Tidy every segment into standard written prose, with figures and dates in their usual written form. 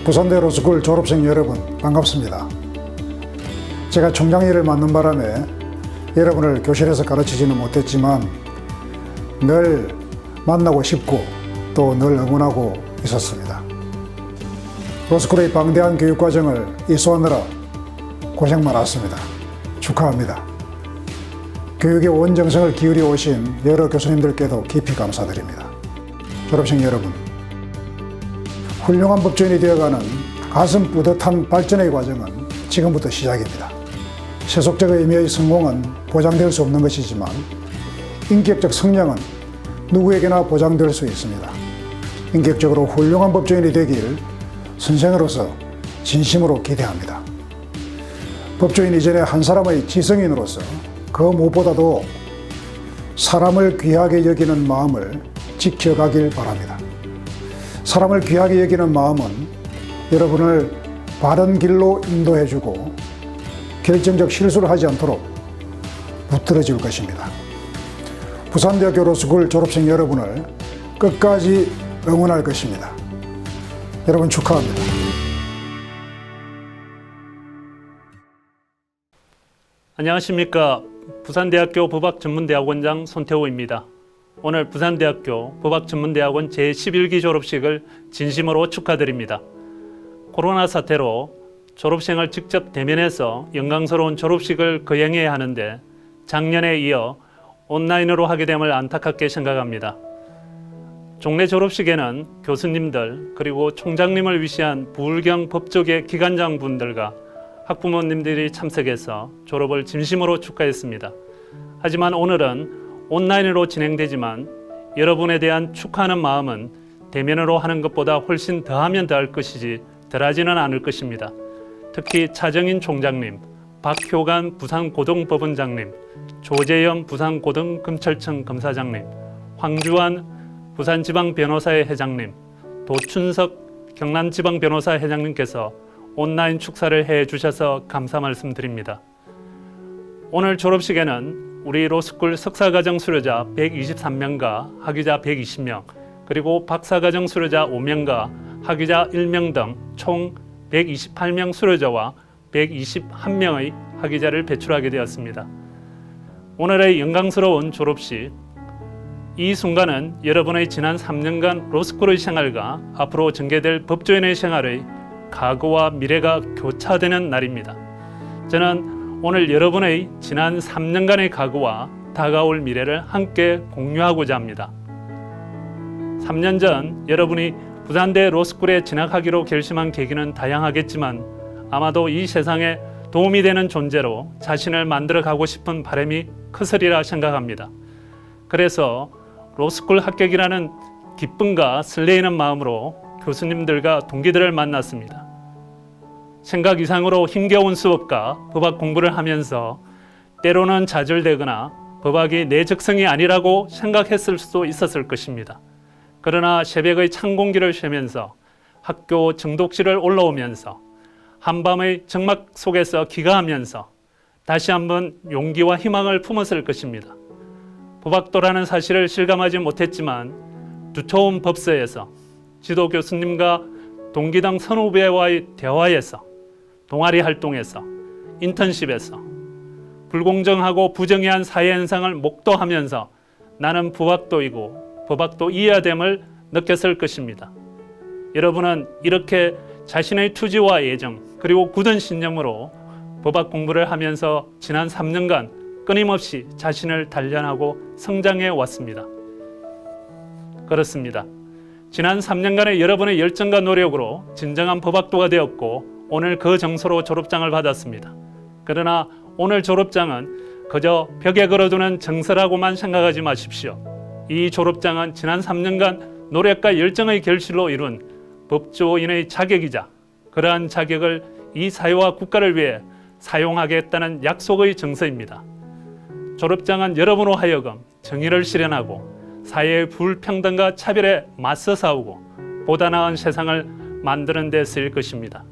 부산대 로스쿨 졸업생 여러분 반갑습니다. 제가 총장 일을 맡는 바람에 여러분을 교실에서 가르치지는 못했지만 늘 만나고 싶고 또 늘 응원하고 있었습니다. 로스쿨의 방대한 교육과정을 이수하느라 고생 많았습니다. 축하합니다. 교육에 온 정성을 기울여 오신 여러 교수님들께도 깊이 감사드립니다. 졸업생 여러분, 훌륭한 법조인이 되어가는 가슴 뿌듯한 발전의 과정은 지금부터 시작입니다. 세속적 의미의 성공은 보장될 수 없는 것이지만 인격적 성장은 누구에게나 보장될 수 있습니다. 인격적으로 훌륭한 법조인이 되길 선생으로서 진심으로 기대합니다. 법조인 이전에 한 사람의 지성인으로서 그 무엇보다도 사람을 귀하게 여기는 마음을 지켜가길 바랍니다. 사람을 귀하게 여기는 마음은 여러분을 바른 길로 인도해주고 결정적 실수를 하지 않도록 붙들어 줄 것입니다. 부산대학교 로스쿨 졸업생 여러분을 끝까지 응원할 것입니다. 여러분 축하합니다. 안녕하십니까. 부산대학교 법학전문대학원장 손태호입니다. 오늘 부산대학교 법학전문대학원 제11기 졸업식을 진심으로 축하드립니다. 코로나 사태로 졸업생을 직접 대면해서 영광스러운 졸업식을 거행해야 하는데 작년에 이어 온라인으로 하게 됨을 안타깝게 생각합니다. 종례 졸업식에는 교수님들 그리고 총장님을 위시한 부울경 법조계 기관장분들과 학부모님들이 참석해서 졸업을 진심으로 축하했습니다. 하지만 오늘은 온라인으로 진행되지만 여러분에 대한 축하하는 마음은 대면으로 하는 것보다 훨씬 더하면 더할 것이지 덜하지는 않을 것입니다. 특히 차정인 총장님, 박효관 부산고등법원장님, 조재현 부산고등검찰청 검사장님, 황주환 부산지방변호사회 회장님, 도춘석 경남지방변호사 회장님께서 온라인 축사를 해주셔서 감사 말씀드립니다. 오늘 졸업식에는 우리 로스쿨 석사과정 수료자 123명과 학위자 120명, 그리고 박사과정 수료자 5명과 학위자 1명 등 총 128명 수료자와 121명의 학위자를 배출하게 되었습니다. 오늘의 영광스러운 졸업식, 이 순간은 여러분의 지난 3년간 로스쿨의 생활과 앞으로 전개될 법조인의 생활의 과거와 미래가 교차되는 날입니다. 저는 오늘 여러분의 지난 3년간의 과거와 다가올 미래를 함께 공유하고자 합니다. 3년 전 여러분이 부산대 로스쿨에 진학하기로 결심한 계기는 다양하겠지만 아마도 이 세상에 도움이 되는 존재로 자신을 만들어 가고 싶은 바람이 크으리라 생각합니다. 그래서 로스쿨 합격이라는 기쁨과 설레이는 마음으로 교수님들과 동기들을 만났습니다. 생각 이상으로 힘겨운 수업과 법학 공부를 하면서 때로는 좌절되거나 법학이 내 적성이 아니라고 생각했을 수도 있었을 것입니다. 그러나 새벽의 찬 공기를 쐬면서 학교 정독실을 올라오면서 한밤의 정막 속에서 기가하면서 다시 한번 용기와 희망을 품었을 것입니다. 법학도라는 사실을 실감하지 못했지만 두터운 법서에서 지도 교수님과 동기당 선후배와의 대화에서 동아리 활동에서 인턴십에서 불공정하고 부정의한 사회 현상을 목도하면서 나는 법학도이고 법학도이어야 됨을 느꼈을 것입니다. 여러분은 이렇게 자신의 투지와 애정 그리고 굳은 신념으로 법학 공부를 하면서 지난 3년간 끊임없이 자신을 단련하고 성장해 왔습니다. 그렇습니다. 지난 3년간의 여러분의 열정과 노력으로 진정한 법학도가 되었고 오늘 그 정서로 졸업장을 받았습니다. 그러나 오늘 졸업장은 그저 벽에 걸어두는 정서라고만 생각하지 마십시오. 이 졸업장은 지난 3년간 노력과 열정의 결실로 이룬 법조인의 자격이자 그러한 자격을 이 사회와 국가를 위해 사용하겠다는 약속의 정서입니다. 졸업장은 여러분으로 하여금 정의를 실현하고 사회의 불평등과 차별에 맞서 싸우고 보다 나은 세상을 만드는 데 쓰일 것입니다.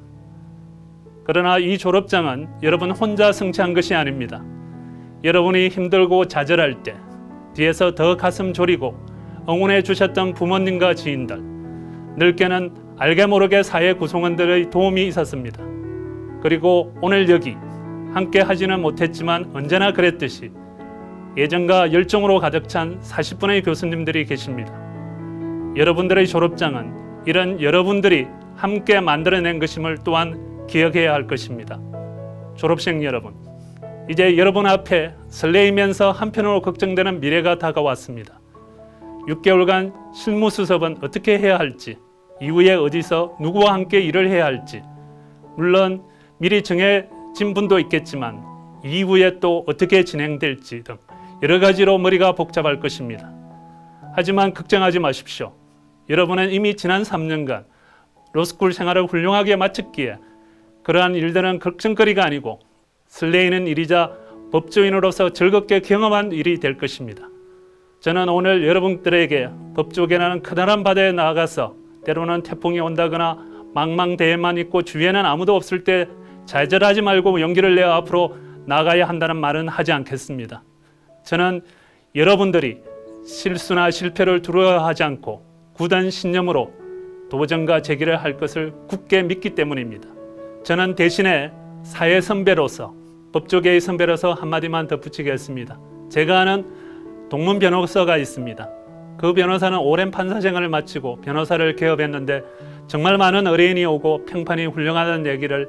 그러나 이 졸업장은 여러분 혼자 성취한 것이 아닙니다. 여러분이 힘들고 좌절할 때 뒤에서 더 가슴 졸이고 응원해 주셨던 부모님과 지인들, 늙게는 알게 모르게 사회 구성원들의 도움이 있었습니다. 그리고 오늘 여기 함께 하지는 못했지만 언제나 그랬듯이 예정과 열정으로 가득 찬 40분의 교수님들이 계십니다. 여러분들의 졸업장은 이런 여러분들이 함께 만들어낸 것임을 또한 기억해야 할 것입니다. 졸업생 여러분, 이제 여러분 앞에 설레이면서 한편으로 걱정되는 미래가 다가왔습니다. 6개월간 실무 수습은 어떻게 해야 할지, 이후에 어디서 누구와 함께 일을 해야 할지, 물론 미리 정해진 분도 있겠지만 이후에 또 어떻게 진행될지 등 여러 가지로 머리가 복잡할 것입니다. 하지만 걱정하지 마십시오. 여러분은 이미 지난 3년간 로스쿨 생활을 훌륭하게 마쳤기에 그러한 일들은 걱정거리가 아니고 설레이는 일이자 법조인으로서 즐겁게 경험한 일이 될 것입니다. 저는 오늘 여러분들에게 법조계라는 커다란 바다에 나아가서 때로는 태풍이 온다거나 망망대해만 있고 주위에는 아무도 없을 때 좌절하지 말고 용기를 내어 앞으로 나가야 한다는 말은 하지 않겠습니다. 저는 여러분들이 실수나 실패를 두려워하지 않고 굳은 신념으로 도전과 제기를 할 것을 굳게 믿기 때문입니다. 저는 대신에 사회 선배로서, 법조계의 선배로서 한마디만 덧붙이겠습니다. 제가 아는 동문 변호사가 있습니다. 그 변호사는 오랜 판사 생활을 마치고 변호사를 개업했는데 정말 많은 의뢰인이 오고 평판이 훌륭하다는 얘기를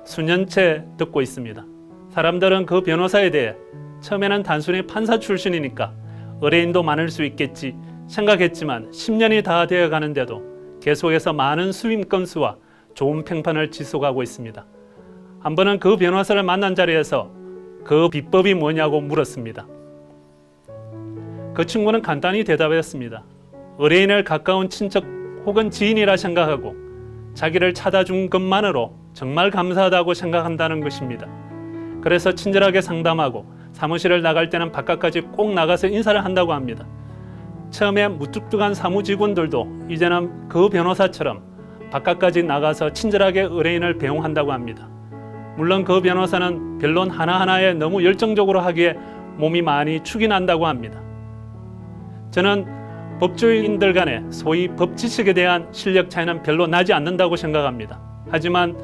수년째 듣고 있습니다. 사람들은 그 변호사에 대해 처음에는 단순히 판사 출신이니까 의뢰인도 많을 수 있겠지 생각했지만 10년이 다 되어 가는데도 계속해서 많은 수임 건수와 좋은 평판을 지속하고 있습니다. 한 번은 그 변호사를 만난 자리에서 그 비법이 뭐냐고 물었습니다. 그 친구는 간단히 대답했습니다. 의뢰인을 가까운 친척 혹은 지인이라 생각하고 자기를 찾아준 것만으로 정말 감사하다고 생각한다는 것입니다. 그래서 친절하게 상담하고 사무실을 나갈 때는 바깥까지 꼭 나가서 인사를 한다고 합니다. 처음에 무뚝뚝한 사무직원들도 이제는 그 변호사처럼 바깥까지 나가서 친절하게 의뢰인을 배웅한다고 합니다. 물론 그 변호사는 변론 하나하나에 너무 열정적으로 하기에 몸이 많이 축이 난다고 합니다. 저는 법조인들 간에 소위 법 지식에 대한 실력 차이는 별로 나지 않는다고 생각합니다. 하지만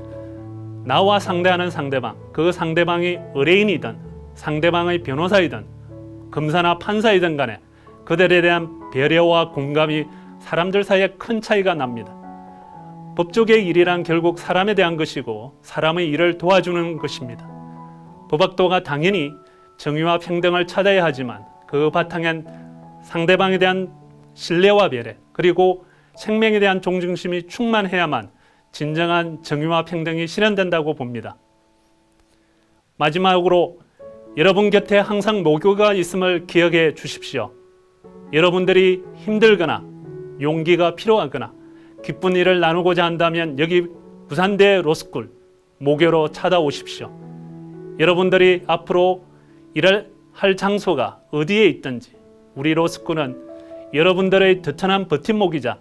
나와 상대하는 상대방, 그 상대방이 의뢰인이든 상대방의 변호사이든 검사나 판사이든 간에 그들에 대한 배려와 공감이 사람들 사이에 큰 차이가 납니다. 법조계의 일이란 결국 사람에 대한 것이고 사람의 일을 도와주는 것입니다. 법학도가 당연히 정의와 평등을 찾아야 하지만 그 바탕엔 상대방에 대한 신뢰와 배려 그리고 생명에 대한 존중심이 충만해야만 진정한 정의와 평등이 실현된다고 봅니다. 마지막으로 여러분 곁에 항상 모교가 있음을 기억해 주십시오. 여러분들이 힘들거나 용기가 필요하거나 기쁜 일을 나누고자 한다면 여기 부산대 로스쿨 모교로 찾아오십시오. 여러분들이 앞으로 일을 할 장소가 어디에 있든지 우리 로스쿨은 여러분들의 든든한 버팀목이자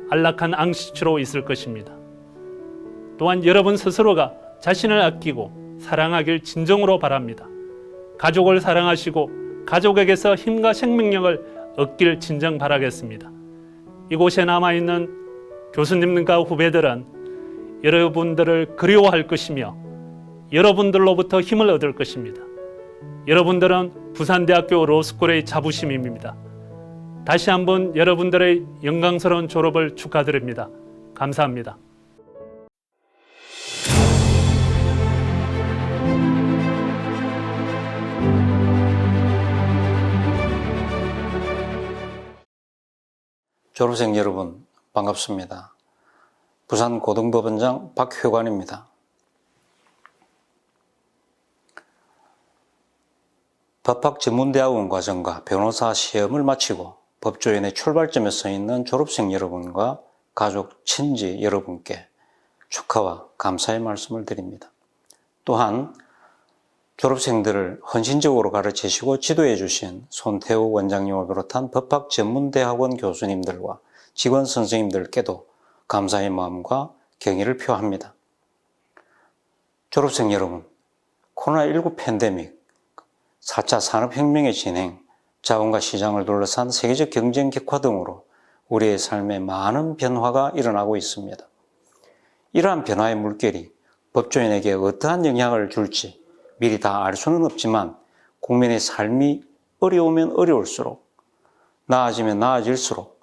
안락한 앙시추로 있을 것입니다. 또한 여러분 스스로가 자신을 아끼고 사랑하길 진정으로 바랍니다. 가족을 사랑하시고 가족에게서 힘과 생명력을 얻길 진정 바라겠습니다. 이곳에 남아있는 교수님과 후배들은 여러분들을 그리워할 것이며 여러분들로부터 힘을 얻을 것입니다. 여러분들은 부산대학교 로스쿨의 자부심입니다. 다시 한번 여러분들의 영광스러운 졸업을 축하드립니다. 감사합니다. 졸업생 여러분 반갑습니다. 부산고등법원장 박효관입니다. 법학전문대학원 과정과 변호사 시험을 마치고 법조인의 출발점에 서 있는 졸업생 여러분과 가족, 친지 여러분께 축하와 감사의 말씀을 드립니다. 또한 졸업생들을 헌신적으로 가르치시고 지도해 주신 손태우 원장님을 비롯한 법학전문대학원 교수님들과 직원 선생님들께도 감사의 마음과 경의를 표합니다. 졸업생 여러분, 코로나19 팬데믹, 4차 산업혁명의 진행, 자원과 시장을 둘러싼 세계적 경쟁 격화 등으로 우리의 삶에 많은 변화가 일어나고 있습니다. 이러한 변화의 물결이 법조인에게 어떠한 영향을 줄지 미리 다 알 수는 없지만 국민의 삶이 어려우면 어려울수록 나아지면 나아질수록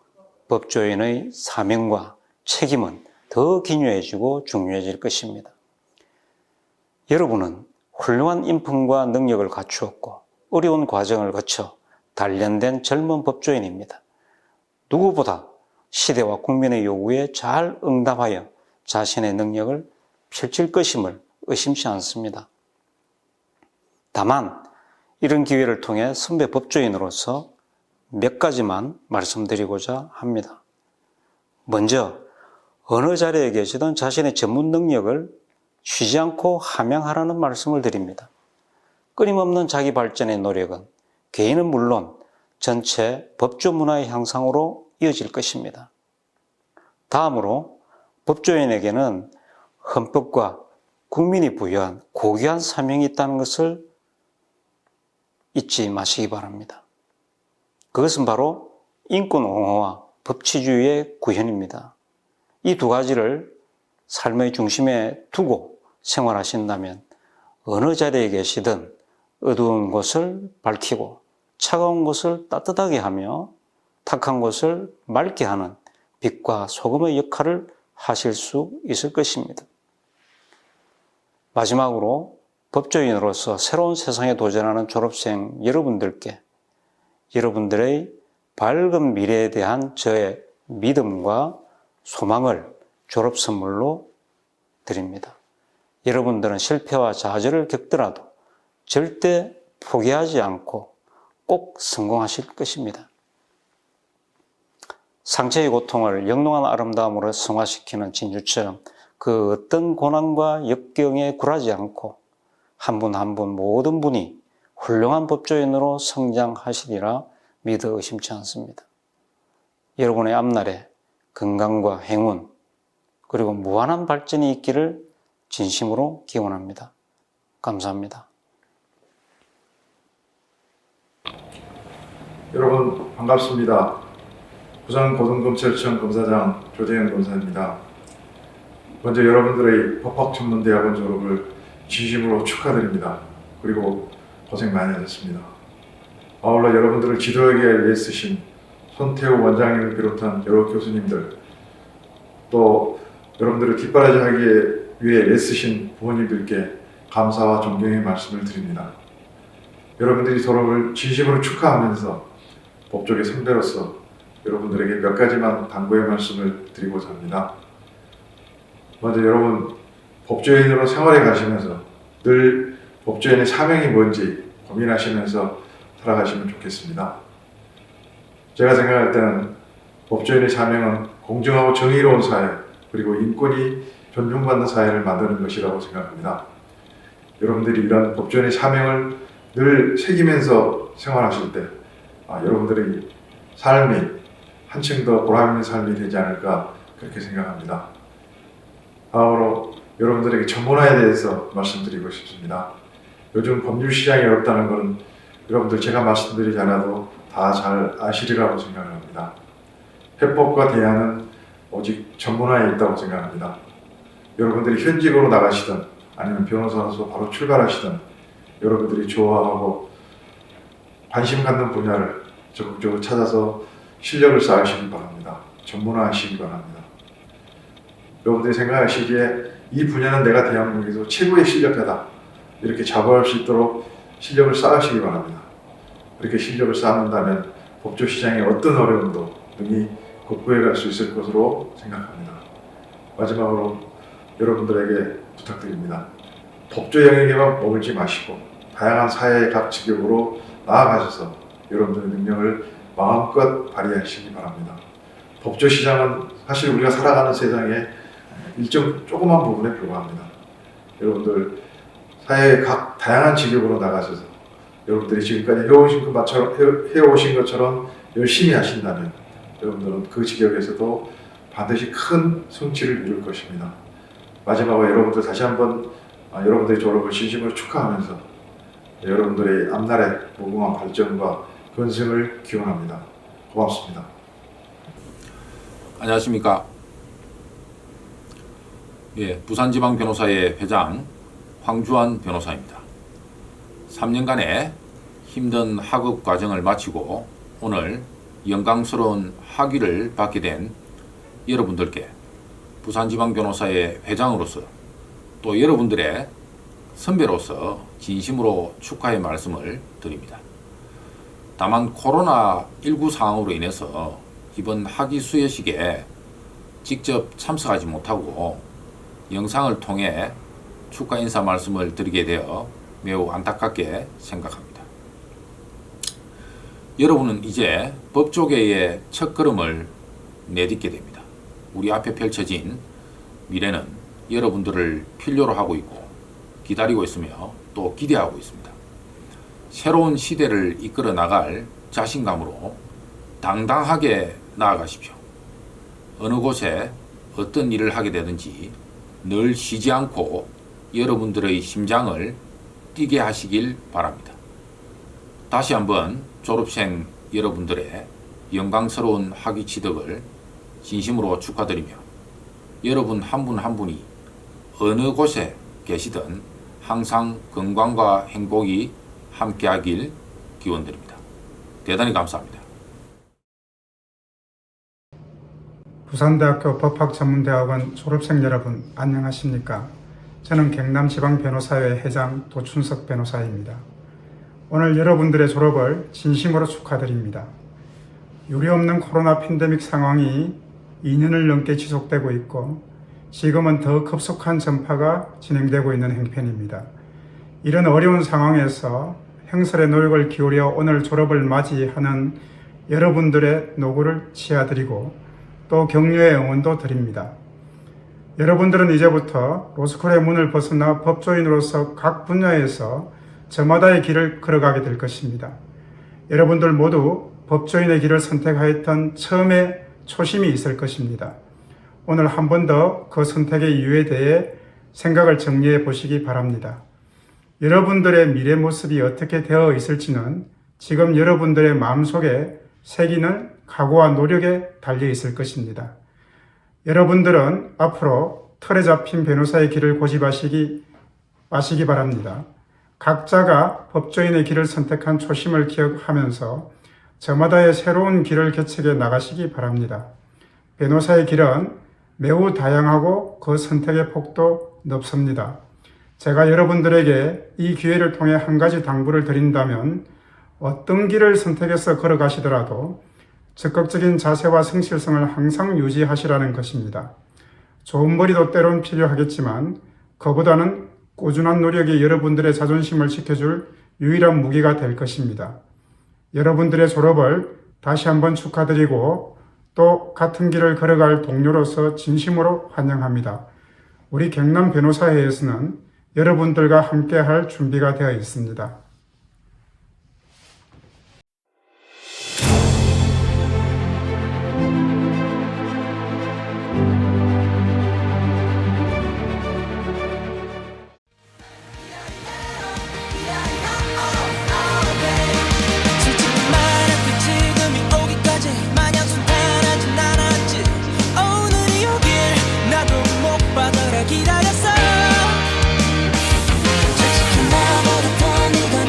법조인의 사명과 책임은 더 기묘해지고 중요해질 것입니다. 여러분은 훌륭한 인품과 능력을 갖추었고 어려운 과정을 거쳐 단련된 젊은 법조인입니다. 누구보다 시대와 국민의 요구에 잘 응답하여 자신의 능력을 펼칠 것임을 의심치 않습니다. 다만 이런 기회를 통해 선배 법조인으로서 몇 가지만 말씀드리고자 합니다. 먼저 어느 자리에 계시든 자신의 전문 능력을 쉬지 않고 함양하라는 말씀을 드립니다. 끊임없는 자기 발전의 노력은 개인은 물론 전체 법조 문화의 향상으로 이어질 것입니다. 다음으로 법조인에게는 헌법과 국민이 부여한 고귀한 사명이 있다는 것을 잊지 마시기 바랍니다. 그것은 바로 인권 옹호와 법치주의의 구현입니다. 이 두 가지를 삶의 중심에 두고 생활하신다면 어느 자리에 계시든 어두운 곳을 밝히고 차가운 곳을 따뜻하게 하며 탁한 곳을 맑게 하는 빛과 소금의 역할을 하실 수 있을 것입니다. 마지막으로 법조인으로서 새로운 세상에 도전하는 졸업생 여러분들께 여러분들의 밝은 미래에 대한 저의 믿음과 소망을 졸업 선물로 드립니다. 여러분들은 실패와 좌절을 겪더라도 절대 포기하지 않고 꼭 성공하실 것입니다. 상처의 고통을 영롱한 아름다움으로 승화시키는 진주처럼 그 어떤 고난과 역경에 굴하지 않고 한 분 한 분 모든 분이 훌륭한 법조인으로 성장하시리라 믿어 의심치 않습니다. 여러분의 앞날에 건강과 행운 그리고 무한한 발전이 있기를 진심으로 기원합니다. 감사합니다. 여러분 반갑습니다. 부산고등검찰청 검사장 조재현 검사입니다. 먼저 여러분들의 법학전문대학원 졸업을 진심으로 축하드립니다. 그리고 고생 많이 하셨습니다. 아울러 여러분들을 지도하기 위해 쓰신 손태우 원장님을 비롯한 여러 교수님들, 또 여러분들을 뒷바라지하기 위해 애쓰신 부모님들께 감사와 존경의 말씀을 드립니다. 여러분들이 졸업을 진심으로 축하하면서 법조계 선배로서 여러분들에게 몇 가지만 당부의 말씀을 드리고자 합니다. 먼저 여러분 법조인으로 생활해 가시면서 늘 법조인의 사명이 뭔지 고민하시면서 살아가시면 좋겠습니다. 제가 생각할 때는 법조인의 사명은 공정하고 정의로운 사회 그리고 인권이 존중받는 사회를 만드는 것이라고 생각합니다. 여러분들이 이런 법조인의 사명을 늘 새기면서 생활하실 때 여러분들의 삶이 한층 더 보람 있는 삶이 되지 않을까 그렇게 생각합니다. 다음으로 여러분들에게 전문화에 대해서 말씀드리고 싶습니다. 요즘 법률 시장이 어렵다는 것은 여러분들 제가 말씀드리지 않아도 다 잘 아시리라고 생각을 합니다. 해법과 대안은 오직 전문화에 있다고 생각합니다. 여러분들이 현직으로 나가시든 아니면 변호사로서 바로 출발하시든 여러분들이 좋아하고 관심 갖는 분야를 적극적으로 찾아서 실력을 쌓으시기 바랍니다. 전문화하시기 바랍니다. 여러분들이 생각하시기에 이 분야는 내가 대한민국에서 최고의 실력자다 이렇게 자부할 수 있도록 실력을 쌓으시기 바랍니다. 그렇게 실력을 쌓는다면 법조 시장의 어떤 어려움도 능히 극복해 갈 수 있을 것으로 생각합니다. 마지막으로 여러분들에게 부탁드립니다. 법조 영역에만 머물지 마시고 다양한 사회의 각 직역으로 나아가셔서 여러분들의 능력을 마음껏 발휘하시기 바랍니다. 법조 시장은 사실 우리가 살아가는 세상의 일정 조그만 부분에 불과합니다. 여러분들 사회의 각 다양한 직역으로 나가셔서 여러분들이 지금까지 해오신 것처럼 열심히 하신다면 여러분들은 그 직역에서도 반드시 큰 성취를 이룰 것입니다. 마지막으로 여러분들 다시 한번 여러분들의 졸업을 진심으로 축하하면서 여러분들의 앞날의 무궁한 발전과 건승을 기원합니다. 고맙습니다. 안녕하십니까. 예, 부산지방변호사의 회장 황주환 변호사입니다. 3년간의 힘든 학업 과정을 마치고 오늘 영광스러운 학위를 받게 된 여러분들께 부산지방변호사의 회장으로서 또 여러분들의 선배로서 진심으로 축하의 말씀을 드립니다. 다만 코로나19 상황으로 인해서 이번 학위 수여식에 직접 참석하지 못하고 영상을 통해 축하 인사 말씀을 드리게 되어 매우 안타깝게 생각합니다. 여러분은 이제 법조계의 첫걸음을 내딛게 됩니다. 우리 앞에 펼쳐진 미래는 여러분들을 필요로 하고 있고 기다리고 있으며 또 기대하고 있습니다. 새로운 시대를 이끌어 나갈 자신감으로 당당하게 나아가십시오. 어느 곳에 어떤 일을 하게 되든지 늘 쉬지 않고 여러분들의 심장을 뛰게 하시길 바랍니다. 다시 한번 졸업생 여러분들의 영광스러운 학위 취득을 진심으로 축하드리며 여러분 한 분 한 분이 어느 곳에 계시든 항상 건강과 행복이 함께하길 기원드립니다. 대단히 감사합니다. 부산대학교 법학전문대학원 졸업생 여러분 안녕하십니까? 저는 경남지방변호사회 회장 도춘석 변호사입니다. 오늘 여러분들의 졸업을 진심으로 축하드립니다. 유례없는 코로나 팬데믹 상황이 2년을 넘게 지속되고 있고 지금은 더 급속한 전파가 진행되고 있는 형편입니다. 이런 어려운 상황에서 행설의 노력을 기울여 오늘 졸업을 맞이하는 여러분들의 노고를 치아드리고 또 격려의 응원도 드립니다. 여러분들은 이제부터 로스쿨의 문을 벗어나 법조인으로서 각 분야에서 저마다의 길을 걸어가게 될 것입니다. 여러분들 모두 법조인의 길을 선택하였던 처음에 초심이 있을 것입니다. 오늘 한 번 더 그 선택의 이유에 대해 생각을 정리해 보시기 바랍니다. 여러분들의 미래 모습이 어떻게 되어 있을지는 지금 여러분들의 마음속에 새기는 각오와 노력에 달려 있을 것입니다. 여러분들은 앞으로 틀에 잡힌 변호사의 길을 고집하시기 마시기 바랍니다. 각자가 법조인의 길을 선택한 초심을 기억하면서 저마다의 새로운 길을 개척해 나가시기 바랍니다. 변호사의 길은 매우 다양하고 그 선택의 폭도 넓습니다. 제가 여러분들에게 이 기회를 통해 한 가지 당부를 드린다면 어떤 길을 선택해서 걸어가시더라도 적극적인 자세와 성실성을 항상 유지하시라는 것입니다. 좋은 머리도 때론 필요하겠지만 그보다는 꾸준한 노력이 여러분들의 자존심을 지켜줄 유일한 무기가 될 것입니다. 여러분들의 졸업을 다시 한번 축하드리고 또 같은 길을 걸어갈 동료로서 진심으로 환영합니다. 우리 경남 변호사회에서는 여러분들과 함께할 준비가 되어 있습니다. 솔직히 말할게 지금이 오기까지 마냥 순탄하진 않았지. 오늘이 오길 나도 못 받아라 기다렸어. 솔직히 나보다 더 네가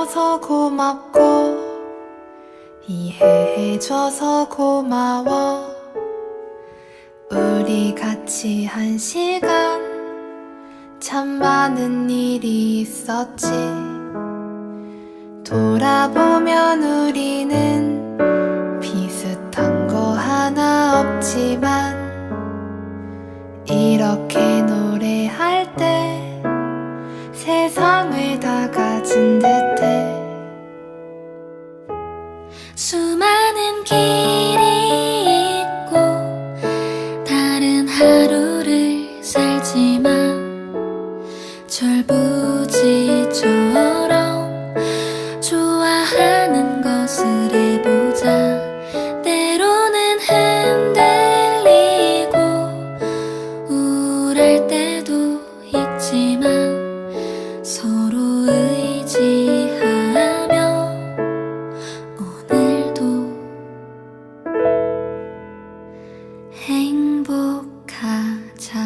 알려줘서 고맙고 이해해줘서 고마워. 우리 같이 한 시간 참 많은 일이 있었지. 돌아보면 우리는 비슷한 거 하나 없지만 이렇게 노래할 때 세상을 다 가진 듯해. 수많은 길이 있고 다른 하루를 살지만 절부지처럼 좋아하는 것을 해보자. 때로는 흔들리고 우울할 때도 있지만 서로 의지하며 오늘도 행복하자.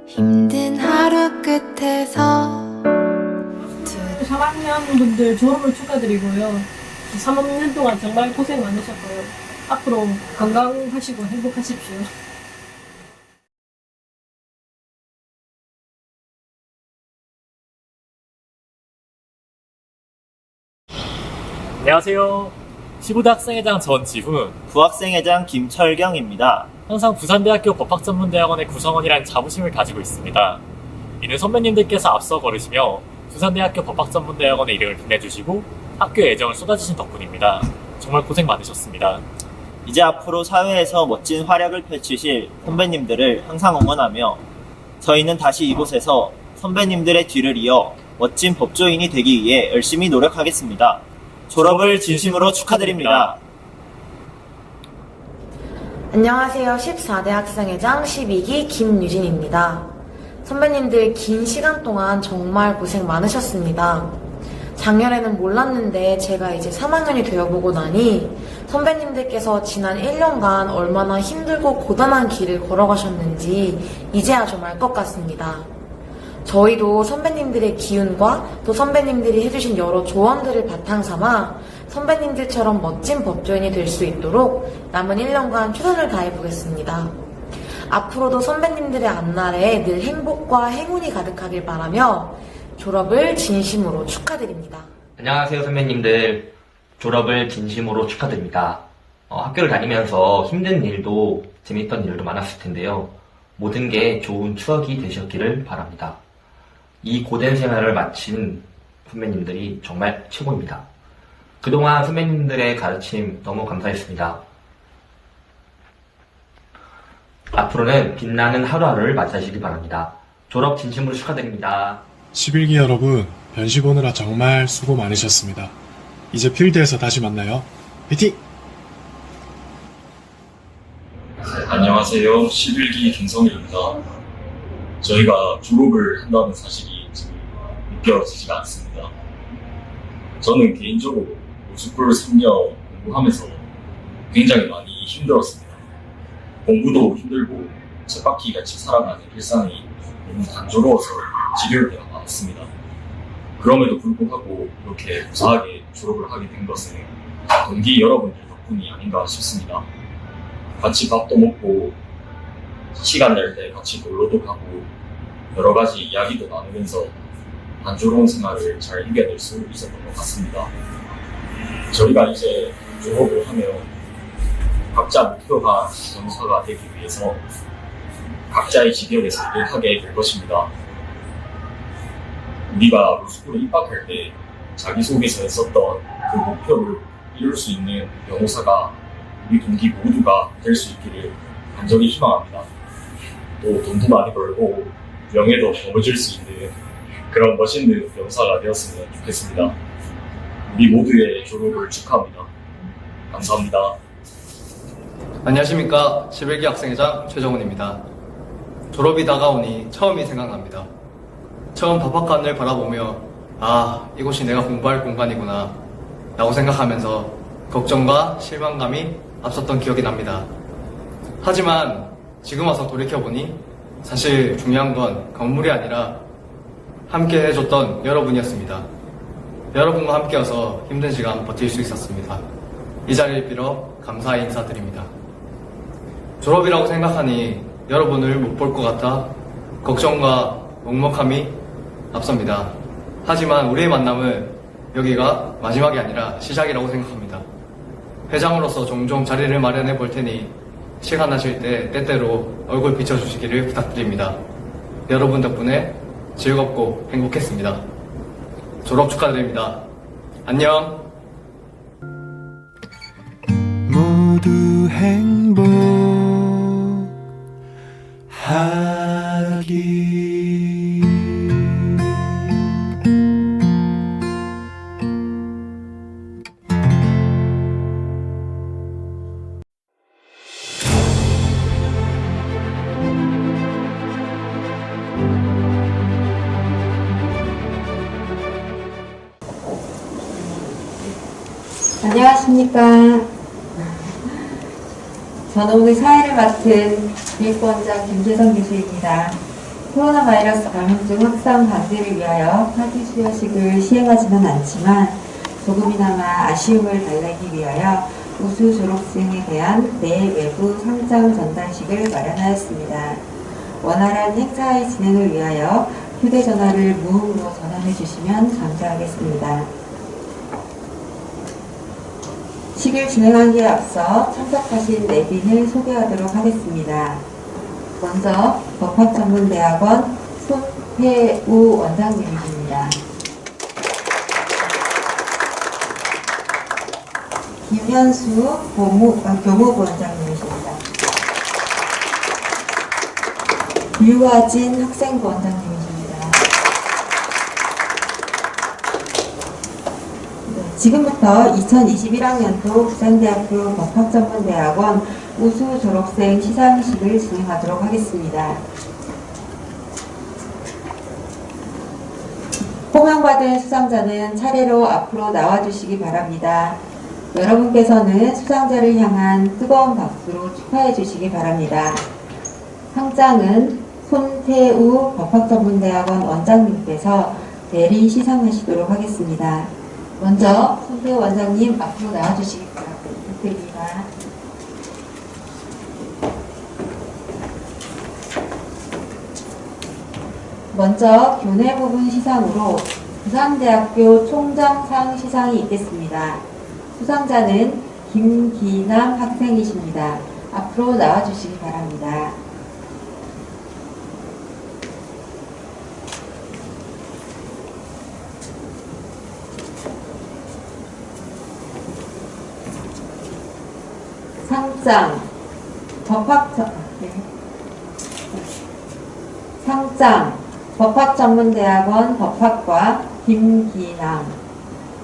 힘든 하루 끝에서 3학년 분들 졸업을 축하드리고요. 3학년 동안 정말 고생 많으셨고요. 앞으로 건강하시고 행복하십시오. 안녕하세요. 시부대학생회장 전지훈, 부학생회장 김철경입니다. 항상 부산대학교 법학전문대학원의 구성원이란 자부심을 가지고 있습니다. 이는 선배님들께서 앞서 걸으시며 부산대학교 법학전문대학원의 이름을 빛내주시고 학교에 애정을 쏟아주신 덕분입니다. 정말 고생 많으셨습니다. 이제 앞으로 사회에서 멋진 활약을 펼치실 선배님들을 항상 응원하며 저희는 다시 이곳에서 선배님들의 뒤를 이어 멋진 법조인이 되기 위해 열심히 노력하겠습니다. 졸업을 진심으로 축하드립니다. 안녕하세요. 14대 학생회장 12기 김유진입니다. 선배님들 긴 시간 동안 정말 고생 많으셨습니다. 작년에는 몰랐는데 제가 이제 3학년이 되어보고 나니 선배님들께서 지난 1년간 얼마나 힘들고 고단한 길을 걸어가셨는지 이제야 좀 알 것 같습니다. 저희도 선배님들의 기운과 또 선배님들이 해주신 여러 조언들을 바탕 삼아 선배님들처럼 멋진 법조인이 될 수 있도록 남은 1년간 최선을 다해보겠습니다. 앞으로도 선배님들의 앞날에 늘 행복과 행운이 가득하길 바라며 졸업을 진심으로 축하드립니다. 안녕하세요 선배님들. 졸업을 진심으로 축하드립니다. 학교를 다니면서 힘든 일도 재밌던 일도 많았을 텐데요. 모든 게 좋은 추억이 되셨기를 바랍니다. 이 고된 생활을 마친 선배님들이 정말 최고입니다. 그동안 선배님들의 가르침 너무 감사했습니다. 앞으로는 빛나는 하루하루를 맞이하시길 바랍니다. 졸업 진심으로 축하드립니다. 11기 여러분, 변시 보느라 정말 수고 많으셨습니다. 이제 필드에서 다시 만나요. 화이팅! 안녕하세요. 11기 김성일입니다. 저희가 졸업을 한다는 사실이 지금 믿겨지지가 않습니다. 저는 개인적으로 로스쿨 3년 공부하면서 굉장히 많이 힘들었습니다. 공부도 힘들고 쳇바퀴같이 살아가는 일상이 너무 단조로워서 지겨울 때가 많았습니다. 그럼에도 불구하고 이렇게 무사하게 졸업을 하게 된 것은 동기 여러분들 덕분이 아닌가 싶습니다. 같이 밥도 먹고 시간 낼 때 같이 놀러도 가고 여러 가지 이야기도 나누면서 단조로운 생활을 잘 이겨낼 수 있었던 것 같습니다. 저희가 이제 졸업을 하면 각자 목표가 변호사가 되기 위해서 각자의 직역에서 일하게 될 것입니다. 우리가 로스쿨에 입학할 때 자기소개서에 썼던 그 목표를 이룰 수 있는 변호사가 우리 동기 모두가 될 수 있기를 간절히 희망합니다. 또 돈도 많이 벌고 명예도 거머쥘 수 있는 그런 멋있는 변호사가 되었으면 좋겠습니다. 우리 모두의 졸업을 축하합니다. 감사합니다. 처음 법학관을 바라보며 아, 이곳이 내가 공부할 공간이구나 라고 생각하면서 걱정과 실망감이 앞섰던 기억이 납니다. 하지만 지금 와서 돌이켜보니 사실 중요한 건 건물이 아니라 함께 해줬던 여러분이었습니다. 여러분과 함께여서 힘든 시간 버틸 수 있었습니다. 이 자리를 빌어 감사의 인사드립니다. 졸업이라고 생각하니 여러분을 못 볼 것 같아 걱정과 먹먹함이 앞섭니다. 하지만 우리의 만남은 여기가 마지막이 아니라 시작이라고 생각합니다. 회장으로서 종종 자리를 마련해 볼 테니 시간 나실 때 때때로 얼굴 비춰주시기를 부탁드립니다. 여러분 덕분에 즐겁고 행복했습니다. 졸업 축하드립니다. 안녕. 모두 행복하기. 안녕하십니까. 저는 오늘 사회를 맡은 교육원장 김재성 교수입니다. 코로나 바이러스 감염증 확산 방지를 위하여 파티 수여식을 시행하지는 않지만 조금이나마 아쉬움을 달래기 위하여 우수 졸업생에 대한 내외부 상장 전달식을 마련하였습니다. 원활한 행사의 진행을 위하여 휴대전화를 무음으로 전환해 주시면 감사하겠습니다. 식을 진행하기에 앞서 참석하신 내빈을 소개하도록 하겠습니다. 먼저 법학전문대학원 손혜우 원장님이십니다. 김현수 교무부 원장님이십니다. 유화진 학생부 원장님이십니다. 지금부터 2021학년도 부산대학교 법학전문대학원 우수 졸업생 시상식을 진행하도록 하겠습니다. 호명받은 수상자는 차례로 앞으로 나와주시기 바랍니다. 여러분께서는 수상자를 향한 뜨거운 박수로 축하해 주시기 바랍니다. 상장은 손태우 법학전문대학원 원장님께서 대리 시상하시도록 하겠습니다. 먼저 손태우 원장님 앞으로 나와주시기 부탁드립니다. 먼저 교내 부분 시상으로 부산대학교 총장상 시상이 있겠습니다. 수상자는 김기남 학생이십니다. 앞으로 나와주시기 바랍니다. 상장 법학전문대학원 법학과 김기남.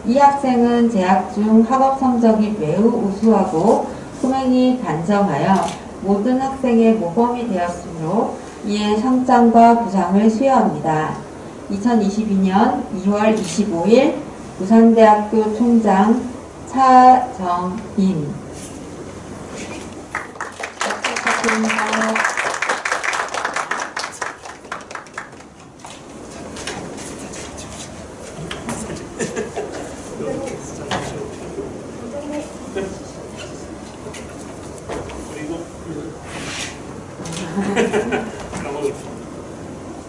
이 학생은 재학 중 학업 성적이 매우 우수하고 소명이 단정하여 모든 학생의 모범이 되었으므로 이에 상장과 부상을 수여합니다. 2022년 2월 25일 부산대학교 총장 차정인.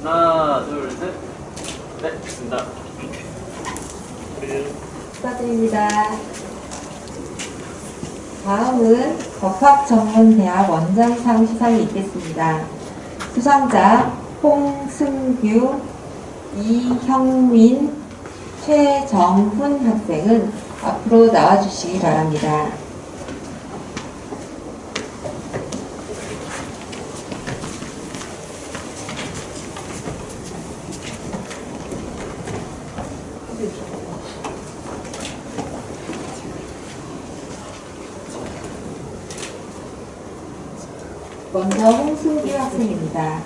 하나, 둘, 셋. 네, 됐습니다. 축하드립니다. 다음은 법학전문대학 원장상 시상이 있겠습니다. 수상자 홍승규, 이형민, 최정훈 학생은 앞으로 나와주시기 바랍니다. 먼저 홍승규 학생입니다.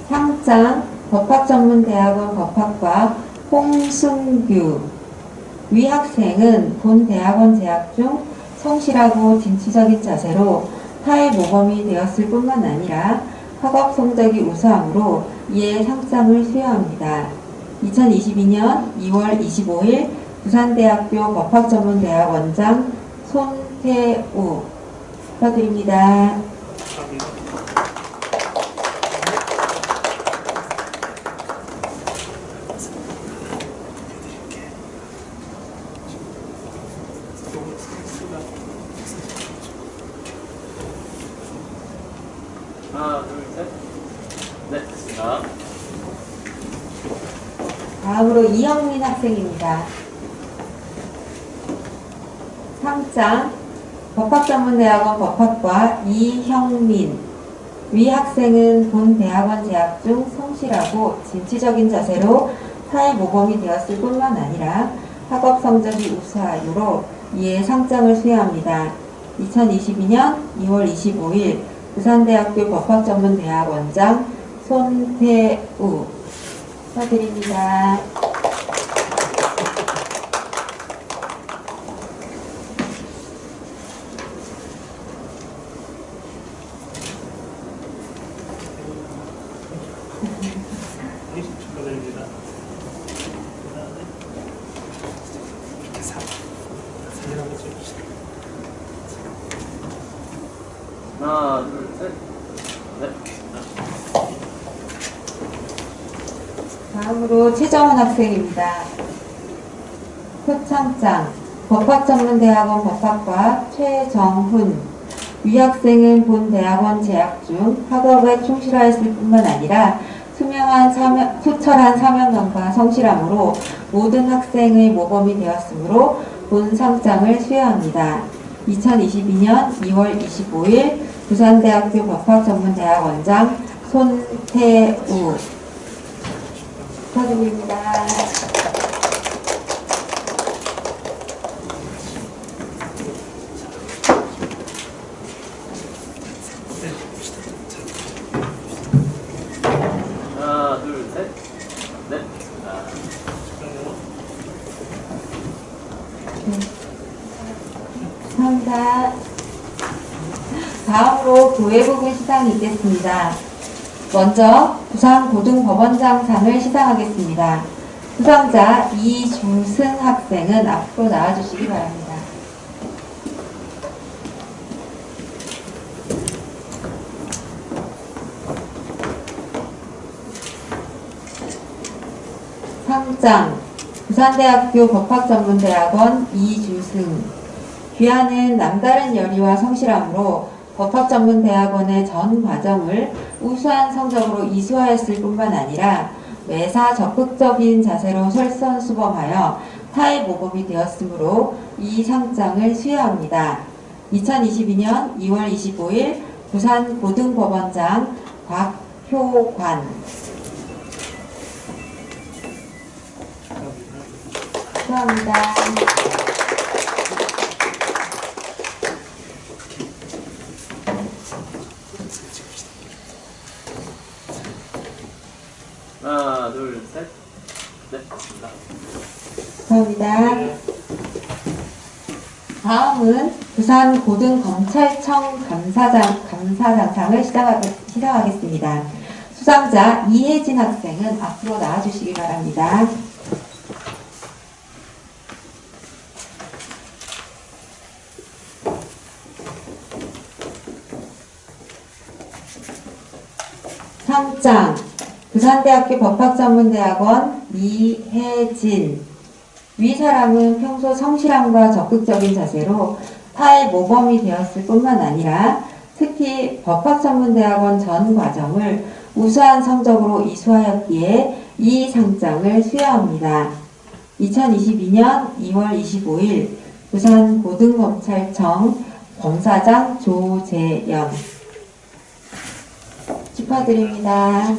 상장 법학전문대학원 법학과 홍승규. 위 학생은 본 대학원 재학 중 성실하고 진취적인 자세로 타의 모범이 되었을 뿐만 아니라 학업 성적이 우수함으로 이에 상장을 수여합니다. 2022년 2월 25일 부산대학교 법학전문대학 원장 손태우 축하드립니다. 하나, 둘, 셋. 네, 됐습니다. 다음으로 이영민 학생입니다. 상장 법학전문대학원 법학과 이형민. 위 학생은 본 대학원 재학 중 성실하고 진취적인 자세로 타의 모범이 되었을 뿐만 아니라 학업 성적이 우수하므로 이에 상장을 수여합니다. 2022년 2월 25일 부산대학교 법학전문대학 원장 손태우 축하드립니다. 축하드립니다. 사진 한번 찍읍시다. 하나, 둘, 셋. 네. 다음으로 최정훈 학생입니다. 표창장 법학전문대학원 법학과 최정훈. 위 학생은 본 대학원 재학 중 학업에 충실하였을 뿐만 아니라 투철한 사명감과 성실함으로 모든 학생의 모범이 되었으므로 본 상장을 수여합니다. 2022년 2월 25일 부산대학교 법학전문대학 원장 손태우 축하드립니다. 하나, 둘, 셋. 네. 감사합니다. 다음으로 교회복의 시상이 있겠습니다. 먼저 부산고등법원장상을 시상하겠습니다. 수상자 이주승 학생은 앞으로 나와주시기 바랍니다. 상장 부산대학교 법학전문대학원 이주승. 귀하는 남다른 열의와 성실함으로 법학전문대학원의 전 과정을 우수한 성적으로 이수하였을 뿐만 아니라 매사 적극적인 자세로 솔선수범하여 타의 모범이 되었으므로 이 상장을 수여합니다. 2022년 2월 25일 부산고등법원장 곽효관 축하합니다. 하나, 둘, 셋. 네, 됐습니다. 감사합니다. 다음은 부산고등검찰청 감사장상을 시상하겠습니다. 수상자 이혜진 학생은 앞으로 나와주시기 바랍니다. 상장 부산대학교 법학전문대학원 이혜진. 위 사람은 평소 성실함과 적극적인 자세로 타의 모범이 되었을 뿐만 아니라 특히 법학전문대학원 전 과정을 우수한 성적으로 이수하였기에 이 상장을 수여합니다. 2022년 2월 25일 부산고등검찰청 검사장 조재연 축하드립니다.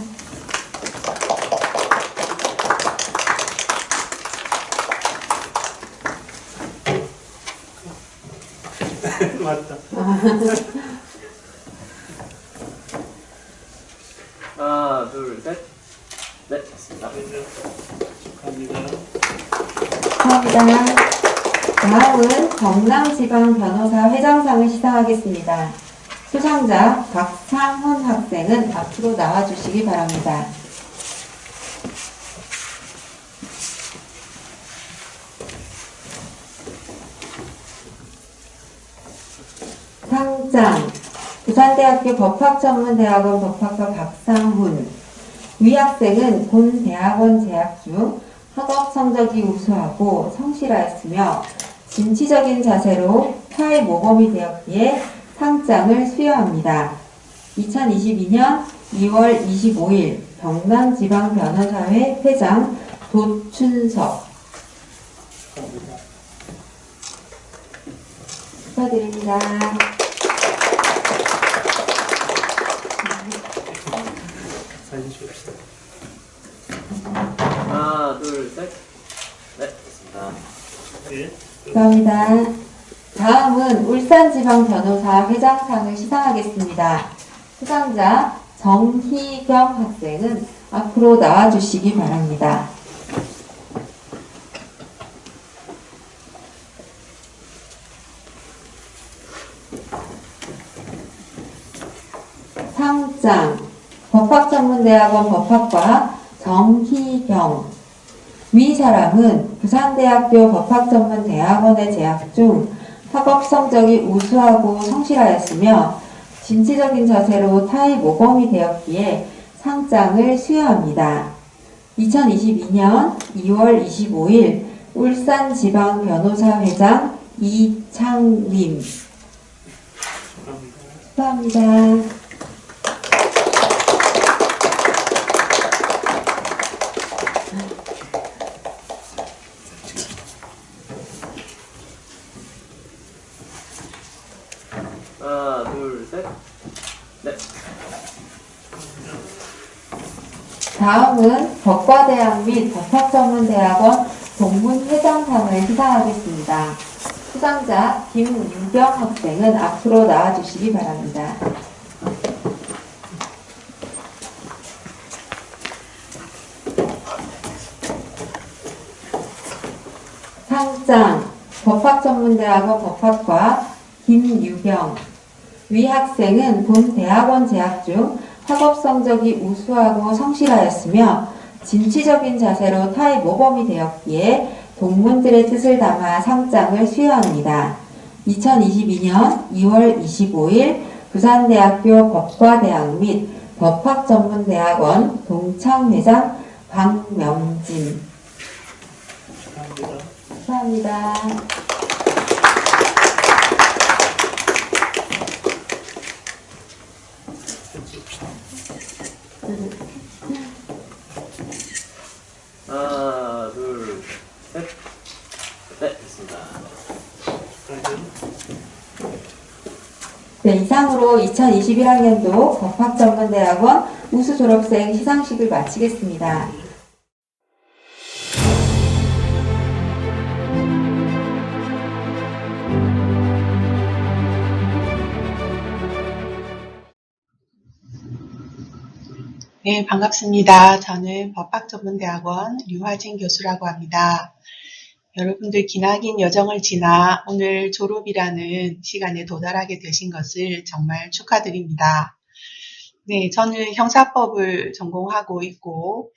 맞다. 하나, 둘, 셋. 감사합니다. 다음은 경남지방변호사 회장상을 시상하겠습니다. 수상자 박상훈 학생은 앞으로 나와주시기 바랍니다. 상장 부산대학교 법학전문대학원 법학과 박상훈. 위 학생은 본 대학원 재학 중 학업 성적이 우수하고 성실하였으며 진취적인 자세로 사회 모범이 되었기에 상장을 수여합니다. 2022년 2월 25일 경남지방변호사회 회장 도춘석. 축하드립니다. 사진 찍읍시다. 하나, 둘, 셋. 네, 됐습니다. 감사합니다. 다음은 울산지방변호사 회장상을 시상하겠습니다. 수상자 정희경 학생은 앞으로 나와주시기 바랍니다. 상장 법학전문대학원 법학과 정희경. 위 사람은 부산대학교 법학전문대학원에 재학 중 학업 성적이 우수하고 성실하였으며 진취적인 자세로 타의 모범이 되었기에 상장을 수여합니다. 2022년 2월 25일 울산지방변호사회장 이창림. 축하합니다. 하나, 둘, 셋. 네. 다음은 법과대학 및 법학전문대학원 동문회장상을 시상하겠습니다. 수상자 김유경 학생은 앞으로 나와주시기 바랍니다. 상장 법학전문대학원 법학과 김유경. 위 학생은 본 대학원 재학 중 학업 성적이 우수하고 성실하였으며 진취적인 자세로 타의 모범이 되었기에 동문들의 뜻을 담아 상장을 수여합니다. 2022년 2월 25일 부산대학교 법과대학 및 법학전문대학원 동창회장 박명진. 축하합니다. 하나, 둘, 셋. 네, 됐습니다. 네, 이상으로 2021학년도 법학전문대학원 우수 졸업생 시상식을 마치겠습니다. 네, 반갑습니다. 저는 법학전문대학원 류화진 교수라고 합니다. 여러분들 기나긴 여정을 지나 오늘 졸업이라는 시간에 도달하게 되신 것을 정말 축하드립니다. 네, 저는 형사법을 전공하고 있고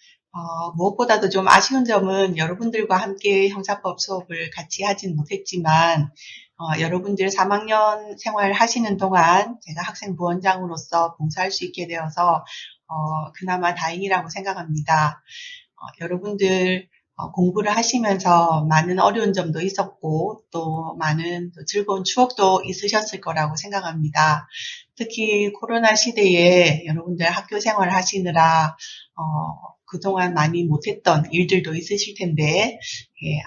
무엇보다도 좀 아쉬운 점은 여러분들과 함께 형사법 수업을 같이 하진 못했지만 여러분들 3학년 생활 하시는 동안 제가 학생 부원장으로서 봉사할 수 있게 되어서 그나마 다행이라고 생각합니다. 여러분들 공부를 하시면서 많은 어려운 점도 있었고 또 많은 즐거운 추억도 있으셨을 거라고 생각합니다. 특히 코로나 시대에 여러분들 학교 생활을 하시느라 그동안 많이 못했던 일들도 있으실 텐데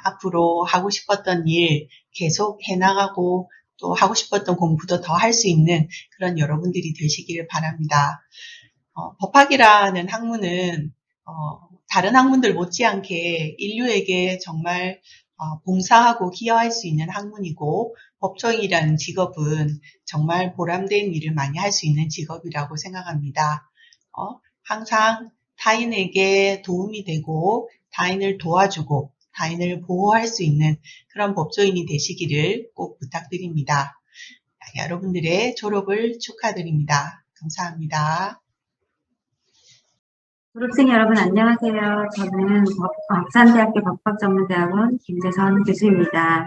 앞으로 하고 싶었던 일 계속 해나가고 또 하고 싶었던 공부도 더 할 수 있는 그런 여러분들이 되시기를 바랍니다. 법학이라는 학문은 다른 학문들 못지않게 인류에게 정말 봉사하고 기여할 수 있는 학문이고 법조인이라는 직업은 정말 보람된 일을 많이 할 수 있는 직업이라고 생각합니다. 항상 타인에게 도움이 되고 타인을 도와주고 타인을 보호할 수 있는 그런 법조인이 되시기를 꼭 부탁드립니다. 여러분들의 졸업을 축하드립니다. 감사합니다. 졸업생 여러분 안녕하세요. 저는 부산대학교 법학전문대학원 김재선 교수입니다.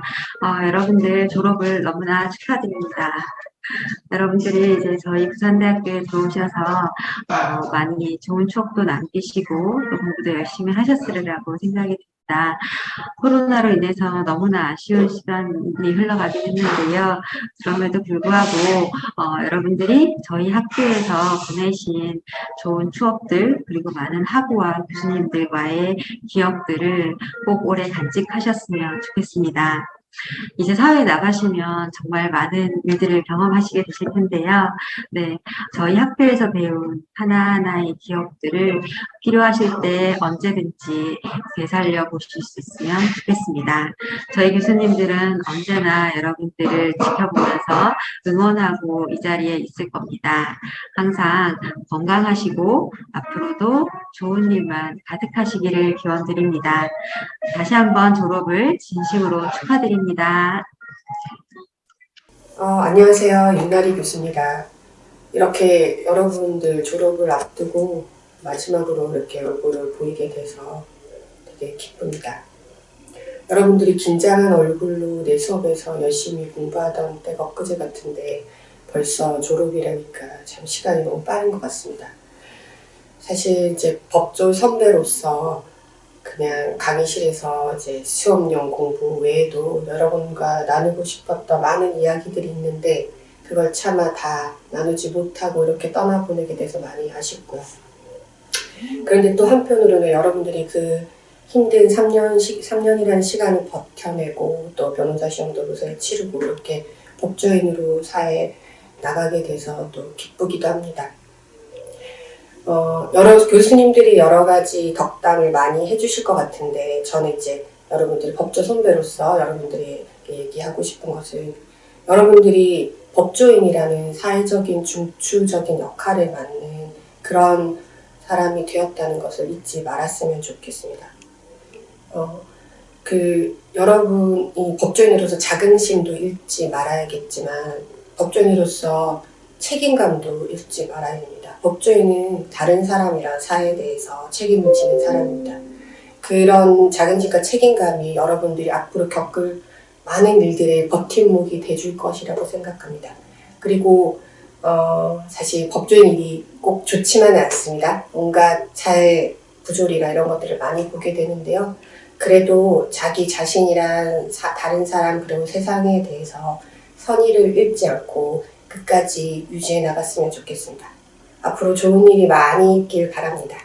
여러분들 졸업을 너무나 축하드립니다. 여러분들이 이제 저희 부산대학교에 들어오셔서 많이 좋은 추억도 남기시고 또 공부도 열심히 하셨으리라고 생각이 듭니다. 코로나로 인해서 너무나 아쉬운 시간이 흘러가긴 했는데요. 그럼에도 불구하고 여러분들이 저희 학교에서 보내신 좋은 추억들 그리고 많은 학우와 교수님들과의 기억들을 꼭 오래 간직하셨으면 좋겠습니다. 이제 사회에 나가시면 정말 많은 일들을 경험하시게 되실 텐데요. 네, 저희 학교에서 배운 하나하나의 기억들을 필요하실 때 언제든지 되살려 보실 수 있으면 좋겠습니다. 저희 교수님들은 언제나 여러분들을 지켜보면서 응원하고 이 자리에 있을 겁니다. 항상 건강하시고 앞으로도 좋은 일만 가득하시기를 기원드립니다. 다시 한번 졸업을 진심으로 축하드립니다. 안녕하세요. 윤나리 교수입니다. 이렇게 여러분들 졸업을 앞두고 마지막으로 이렇게 얼굴을 보이게 돼서 되게 기쁩니다. 여러분들이 긴장한 얼굴로 내 수업에서 열심히 공부하던 때가 엊그제 같은데 벌써 졸업이라니까 참 시간이 너무 빠른 것 같습니다. 사실 이제 법조 선배로서 그냥 강의실에서 이제 수업용 공부 외에도 여러분과 나누고 싶었던 많은 이야기들이 있는데 그걸 차마 다 나누지 못하고 이렇게 떠나보내게 돼서 많이 아쉽고요. 그런데 또 한편으로는 여러분들이 그 힘든 3년이라는 시간을 버텨내고 또 변호사 시험도 무사히 치르고 이렇게 법조인으로 사회에 나가게 돼서 또 기쁘기도 합니다. 여러 교수님들이 여러 가지 덕담을 많이 해주실 것 같은데 저는 이제 여러분들이 법조 선배로서 여러분들이 얘기하고 싶은 것은 여러분들이 법조인이라는 사회적인 중추적인 역할을 맡는 그런 사람이 되었다는 것을 잊지 말았으면 좋겠습니다. 여러분이 법조인으로서 자긍심도 잃지 말아야겠지만 법조인으로서 책임감도 잃지 말아야 됩니다. 법조인은 다른 사람이랑 사회에 대해서 책임을 지는 사람입니다. 그런 자긍심과 책임감이 여러분들이 앞으로 겪을 많은 일들의 버팀목이 돼줄 것이라고 생각합니다. 그리고 사실 법조인 일이 꼭 좋지만은 않습니다. 온갖 잘 부조리나 이런 것들을 많이 보게 되는데요. 그래도 자기 자신이란 다른 사람 그리고 세상에 대해서 선의를 잃지 않고 끝까지 유지해 나갔으면 좋겠습니다. 앞으로 좋은 일이 많이 있길 바랍니다.